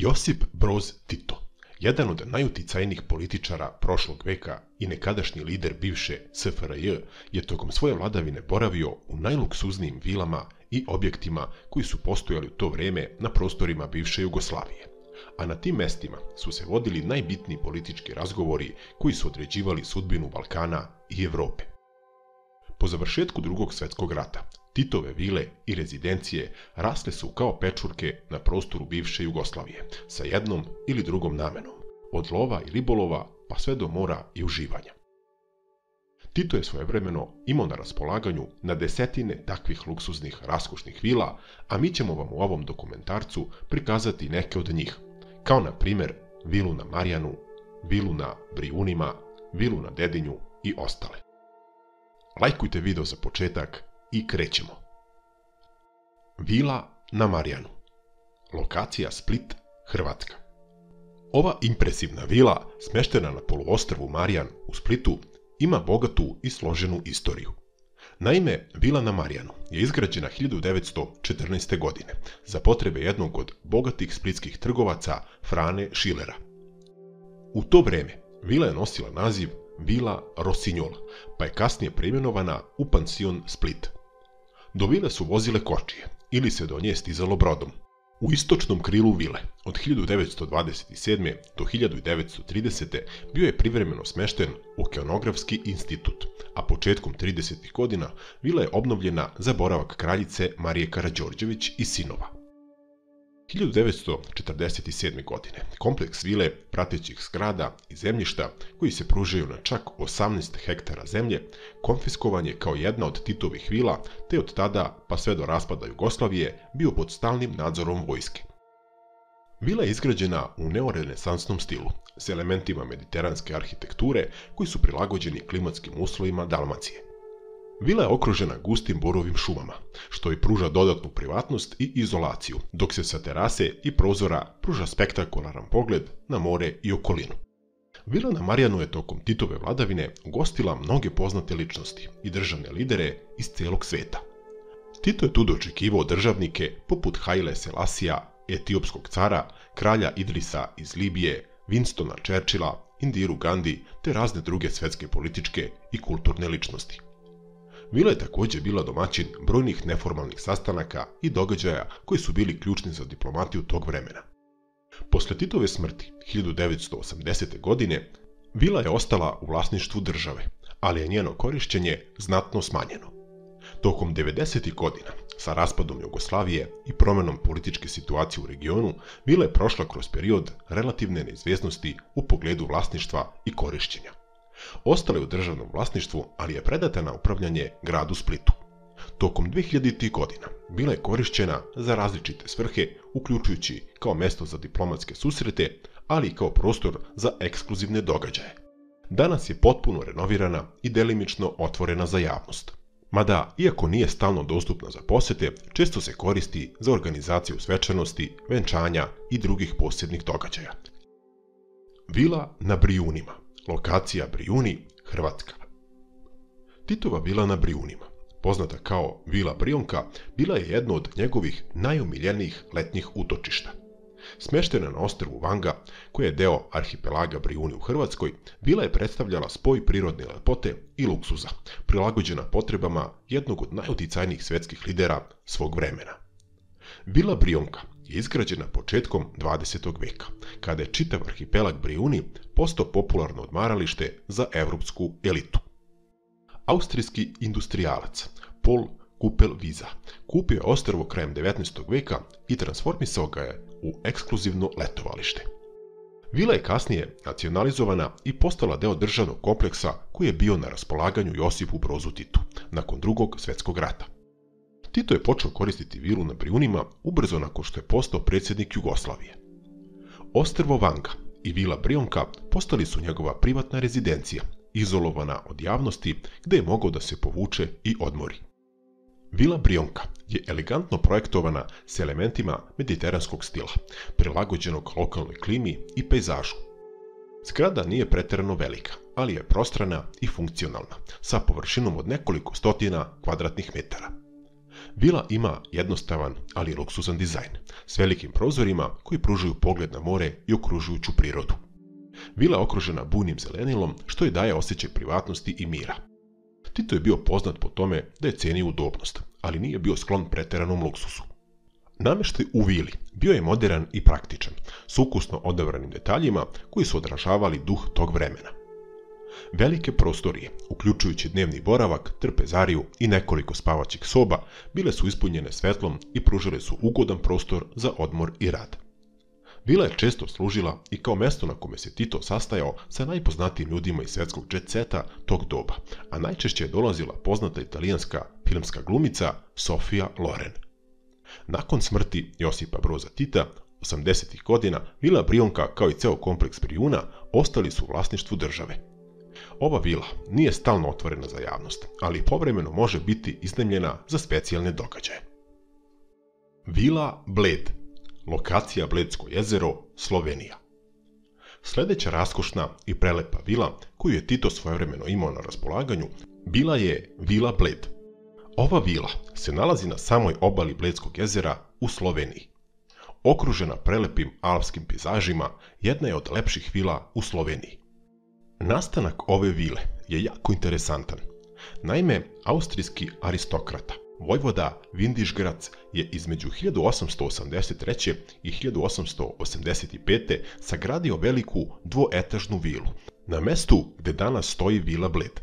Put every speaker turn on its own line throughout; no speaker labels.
Josip Broz Tito, jedan od najuticajnijih političara prošlog veka i nekadašnji lider bivše SFRJ, je tokom svoje vladavine boravio u najluksuznijim vilama i objektima koji su postojali u to vreme na prostorima bivše Jugoslavije. A na tim mestima su se vodili najbitniji politički razgovori koji su određivali sudbinu Balkana i Evrope. Po završetku Drugog svjetskog rata, Titove vile i rezidencije rasle su kao pečurke na prostoru bivše Jugoslavije, sa jednom ili drugom namenom, od lova i ribolova pa sve do mora i uživanja. Tito je svojevremeno imao na raspolaganju na desetine takvih luksuznih raskošnih vila, a mi ćemo vam u ovom dokumentarcu prikazati neke od njih, kao na primjer vilu na Marjanu, vilu na Brijunima, vilu na Dedinju i ostale. Lajkujte video za početak i krećemo. Vila na Marjanu. Lokacija Split, Hrvatska. Ova impresivna vila, smeštena na poluostrvu Marjan u Splitu, ima bogatu i složenu istoriju. Naime, vila na Marjanu je izgrađena 1914. godine za potrebe jednog od bogatih splitskih trgovaca Frane Šilera. U to vreme vila je nosila naziv Vila Rossignol, pa je kasnije preimenovana u pansion Split. Do vile su vozile kočije ili se do nje stizalo brodom. U istočnom krilu vile od 1927. do 1930. bio je privremeno smešten Okeanografski institut, a početkom 30. godina vila je obnovljena za boravak kraljice Marije Karađorđević i sinova. 1947. godine kompleks vile, pratećih zgrada i zemljišta koji se pružaju na čak 18 hektara zemlje konfiskovan je kao jedna od Titovih vila, te od tada pa sve do raspada Jugoslavije bio pod stalnim nadzorom vojske. Vila je izgrađena u neorenesansnom stilu s elementima mediteranske arhitekture koji su prilagođeni klimatskim uslovima Dalmacije. Vila je okružena gustim borovim šumama, što i pruža dodatnu privatnost i izolaciju, dok se sa terase i prozora pruža spektakularan pogled na more i okolinu. Vila na Marjanu je tokom Titove vladavine ugostila mnoge poznate ličnosti i državne lidere iz celog sveta. Tito je tu dočekivao državnike poput Haile Selasija, etiopskog cara, kralja Idrisa iz Libije, Winstona Churchilla, Indiru Gandhi te razne druge svetske političke i kulturne ličnosti. Vila je također bila domaćin brojnih neformalnih sastanaka i događaja koji su bili ključni za diplomatiju tog vremena. Posle Titove smrti 1980. godine vila je ostala u vlasništvu države, ali je njeno korišćenje znatno smanjeno. Tokom 90. godina, sa raspadom Jugoslavije i promenom političke situacije u regionu, vila je prošla kroz period relativne neizvjesnosti u pogledu vlasništva i korišćenja. Ostala je u državnom vlasništvu, ali je predata na upravljanje gradu Splitu. Tokom 2000. godina bila je korišćena za različite svrhe, uključujući kao mesto za diplomatske susrete, ali i kao prostor za ekskluzivne događaje. Danas je potpuno renovirana i delimično otvorena za javnost. Mada, iako nije stalno dostupna za posete, često se koristi za organizaciju svečanosti, venčanja i drugih posebnih događaja. Vila na Brijunima. Lokacija Brijuni, Hrvatska. Titova vila na Brijunima, poznata kao Vila Brionka, bila je jedno od njegovih najomiljenijih letnjih utočišta. Smeštena na ostrvu Vanga, koje je deo arhipelaga Brijuni u Hrvatskoj, vila je predstavljala spoj prirodne lepote i luksuza, prilagođena potrebama jednog od najuticajnijih svetskih lidera svog vremena. Vila Brionka je izgrađena početkom 20. veka, kada je čitav arhipelag Brijuni postao popularno odmaralište za evropsku elitu. Austrijski industrijalac Paul Kupelwieser kupio je ostrvo krajem 19. veka i transformisao ga je u ekskluzivno letovalište. Vila je kasnije nacionalizovana i postala deo državnog kompleksa koji je bio na raspolaganju Josipu Brozu Titu nakon Drugog svjetskog rata. Tito je počeo koristiti vilu na Brijunima ubrzo nakon što je postao predsjednik Jugoslavije. Ostrvo Vanga i Vila Brionka postali su njegova privatna rezidencija, izolovana od javnosti gde je mogao da se povuče i odmori. Vila Brionka je elegantno projektovana s elementima mediteranskog stila, prilagođenog lokalnoj klimi i pejzažu. Zgrada nije preterano velika, ali je prostrana i funkcionalna, sa površinom od nekoliko stotina kvadratnih metara. Vila ima jednostavan, ali luksuzan dizajn, s velikim prozorima koji pružaju pogled na more i okružujuću prirodu. Vila je okružena bujnim zelenilom, što joj daje osjećaj privatnosti i mira. Tito je bio poznat po tome da je cenio udobnost, ali nije bio sklon preteranom luksusu. Namještaj u vili bio je moderan i praktičan, s ukusno odabranim detaljima koji su odražavali duh tog vremena. Velike prostorije, uključujući dnevni boravak, trpezariju i nekoliko spavaćih soba, bile su ispunjene svetlom i pružile su ugodan prostor za odmor i rad. Vila je često služila i kao mesto na kome se Tito sastajao sa najpoznatijim ljudima iz svetskog jet-seta tog doba, a najčešće je dolazila poznata italijanska filmska glumica Sofia Loren. Nakon smrti Josipa Broza Tita, 80. godina, Vila Brionka kao i ceo kompleks Brijuna ostali su u vlasništvu države. Ova vila nije stalno otvorena za javnost, ali povremeno može biti iznajmljena za specijalne događaje. Vila Bled, lokacija Bledsko jezero, Slovenija. Sljedeća raskošna i prelepa vila koju je Tito svojevremeno imao na raspolaganju bila je Vila Bled. Ova vila se nalazi na samoj obali Bledskog jezera u Sloveniji. Okružena prelepim alpskim pejzažima, jedna je od lepših vila u Sloveniji. Nastanak ove vile je jako interesantan. Naime, austrijski aristokrata vojvoda Windischgratz je između 1883. i 1885. sagradio veliku dvoetažnu vilu na mestu gde danas stoji Vila Bled.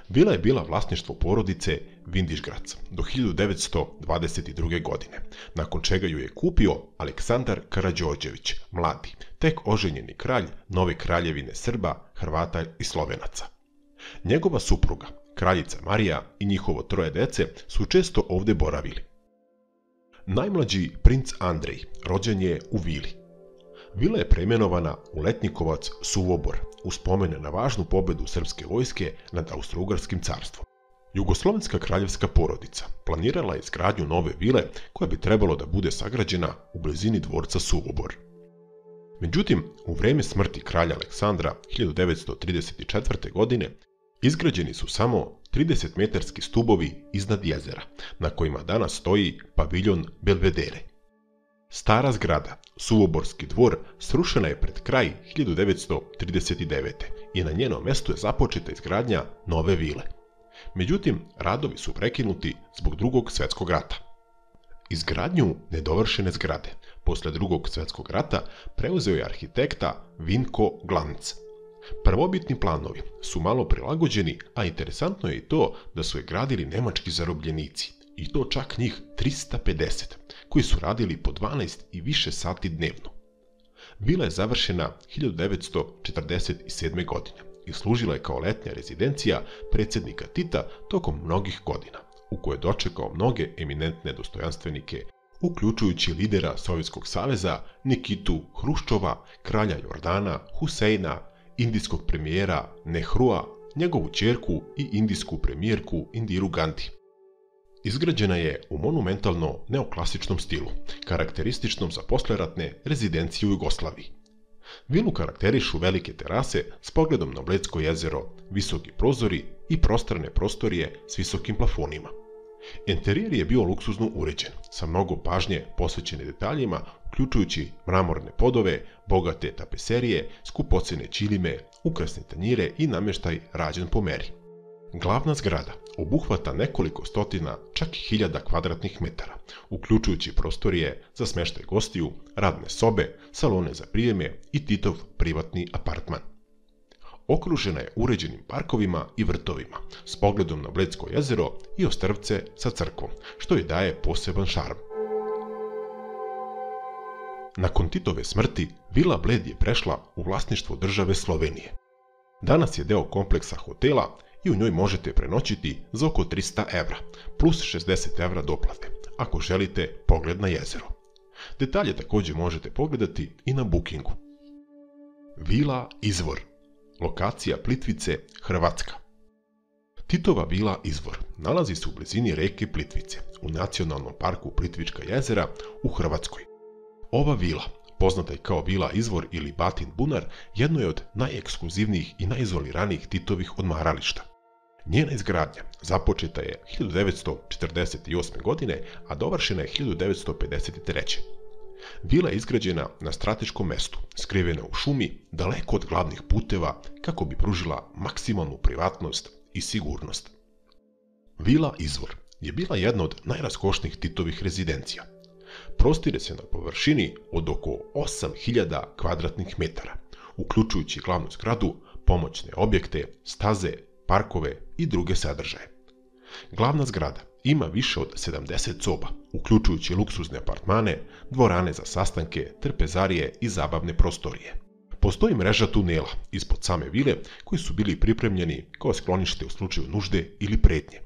Vila je bila vlasništvo porodice Windischgratz do 1922. godine, nakon čega ju je kupio Aleksandar Karađorđević, mladi, tek oženjeni kralj nove kraljevine Srba, Hrvata i Slovenaca. Njegova supruga, kraljica Marija i njihovo troje dece su često ovde boravili. Najmlađi princ Andrej rođen je u vili. Vila je preimenovana u Letnikovac Suvobor u spomene na važnu pobedu srpske vojske nad Austro-Ugarskim carstvom. Jugoslovenska kraljevska porodica planirala je izgradnju nove vile koja bi trebalo da bude sagrađena u blizini dvorca Suvobor. Međutim, u vreme smrti kralja Aleksandra 1934. godine izgrađeni su samo 30-metarski stubovi iznad jezera, na kojima danas stoji paviljon Belvedere. Stara zgrada, Suvoborski dvor, srušena je pred kraj 1939. i na njeno mesto je započeta izgradnja nove vile. Međutim, radovi su prekinuti zbog Drugog svjetskog rata. Izgradnju nedovršene zgrade posle Drugog svjetskog rata preuzeo je arhitekta Vinko Glanc. Prvobitni planovi su malo prilagođeni, a interesantno je i to da su je gradili nemački zarobljenici, i to čak njih 350, koji su radili po 12 i više sati dnevno. Vila je završena 1947. godine i služila je kao letnja rezidencija predsjednika Tita tokom mnogih godina, u kojoj je dočekao mnoge eminentne dostojanstvenike, uključujući lidera Sovjetskog saveza Nikitu Hruščova, kralja Jordana, Huseina, indijskog premijera Nehrua, njegovu ćerku i indijsku premijerku Indiru Gandhi. Izgrađena je u monumentalno neoklasičnom stilu, karakterističnom za posleratne rezidencije u Jugoslaviji. Vilu karakterišu velike terase s pogledom na Bledsko jezero, visoki prozori i prostrane prostorije s visokim plafonima. Interijer je bio luksuzno uređen, sa mnogo pažnje posvećene detaljima, uključujući mramorne podove, bogate tapeserije, skupocene ćilime, ukrasne tanjire i namještaj rađen po meri. Glavna zgrada obuhvata nekoliko stotina, čak i hiljada kvadratnih metara, uključujući prostorije za smeštaj gostiju, radne sobe, salone za prijeme i Titov privatni apartman. Okružena je uređenim parkovima i vrtovima, s pogledom na Bledsko jezero i ostrvce sa crkvom, što joj daje poseban šarm. Nakon Titove smrti, Vila Bled je prešla u vlasništvo države Slovenije. Danas je deo kompleksa hotela i u njoj možete prenoćiti za oko 300 evra, plus 60 evra doplate, ako želite pogled na jezero. Detalje također možete pogledati i na Bookingu. Vila Izvor, lokacija Plitvice, Hrvatska. Titova vila Izvor nalazi se u blizini reke Plitvice, u nacionalnom parku Plitvička jezera u Hrvatskoj. Ova vila, poznata je kao Vila Izvor ili Batin Bunar, jedno je od najekskluzivnijih i najizoliranijih Titovih odmarališta. Njena izgradnja započeta je 1948. godine, a dovršena je 1953. Vila je izgrađena na strateškom mestu, skrivena u šumi, daleko od glavnih puteva, kako bi pružila maksimalnu privatnost i sigurnost. Vila Izvor je bila jedna od najraskošnijih Titovih rezidencija. Prostire se na površini od oko 8000 kvadratnih metara, uključujući glavnu zgradu, pomoćne objekte, staze, parkove i druge sadržaje. Glavna zgrada ima više od 70 soba, uključujući luksuzne apartmane, dvorane za sastanke, trpezarije i zabavne prostorije. Postoji mreža tunela ispod same vile koji su bili pripremljeni kao sklonište u slučaju nužde ili pretnje.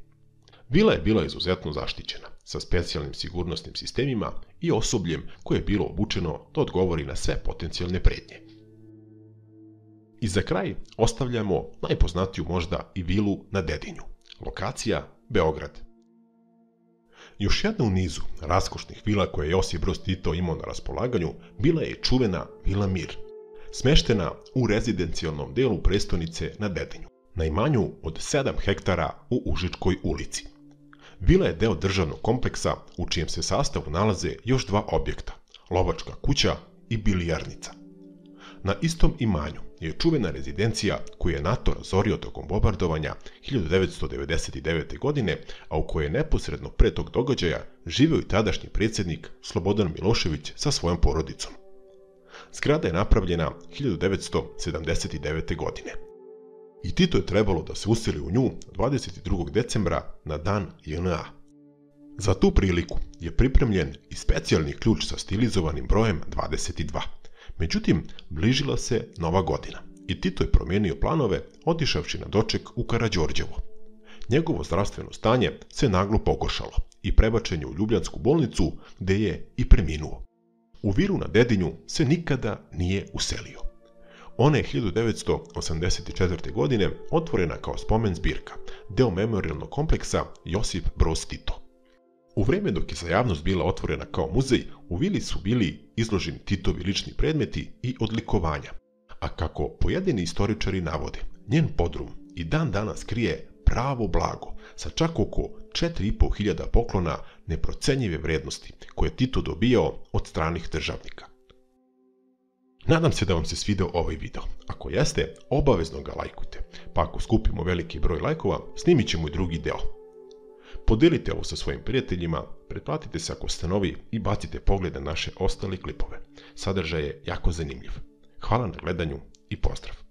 Vila je bila izuzetno zaštićena, sa specijalnim sigurnosnim sistemima i osobljem koje je bilo obučeno da odgovori na sve potencijalne pretnje. I za kraj ostavljamo najpoznatiju možda i vilu na Dedinju. Lokacija Beograd. Još jedna u nizu raskošnih vila koje je Josip Broz Tito imao na raspolaganju bila je čuvena Vila Mir, smeštena u rezidencijalnom delu prestonice na Dedinju, na imanju od 7 hektara u Užičkoj ulici. Vila je deo državnog kompleksa u čijem se sastavu nalaze još 2 objekta, lovačka kuća i bilijarnica. Na istom imanju je čuvena rezidencija koju je NATO razorio tokom bombardovanja 1999. godine, a u kojoj je neposredno pre tog događaja živeo i tadašnji predsjednik Slobodan Milošević sa svojom porodicom. Zgrada je napravljena 1979. godine. I Tito je trebalo da se useli u nju 22. decembra na dan JNA. Za tu priliku je pripremljen i specijalni ključ sa stilizovanim brojem 22. Međutim, bližila se Nova godina i Tito je promijenio planove otišavši na doček u Karađorđevo. Njegovo zdravstveno stanje se naglo pogoršalo i prebačen je u Ljubljansku bolnicu gde je i preminuo. U vilu na Dedinju se nikada nije uselio. Ona je 1984. godine otvorena kao spomen zbirka, deo memorialnog kompleksa Josip Broz Tito. U vreme dok je za javnost bila otvorena kao muzej, u vili su bili izloženi Titovi lični predmeti i odlikovanja. A kako pojedini istoričari navode, njen podrum i dan danas krije pravo blago sa čak oko 4500 poklona neprocenjive vrednosti koje je Tito dobijao od stranih državnika. Nadam se da vam se svideo ovaj video. Ako jeste, obavezno ga lajkujte, pa ako skupimo veliki broj lajkova, snimit ćemo i drugi deo. Podelite ovo sa svojim prijateljima, pretplatite se ako ste novi i bacite pogled na naše ostale klipove. Sadržaj je jako zanimljiv. Hvala na gledanju i pozdrav!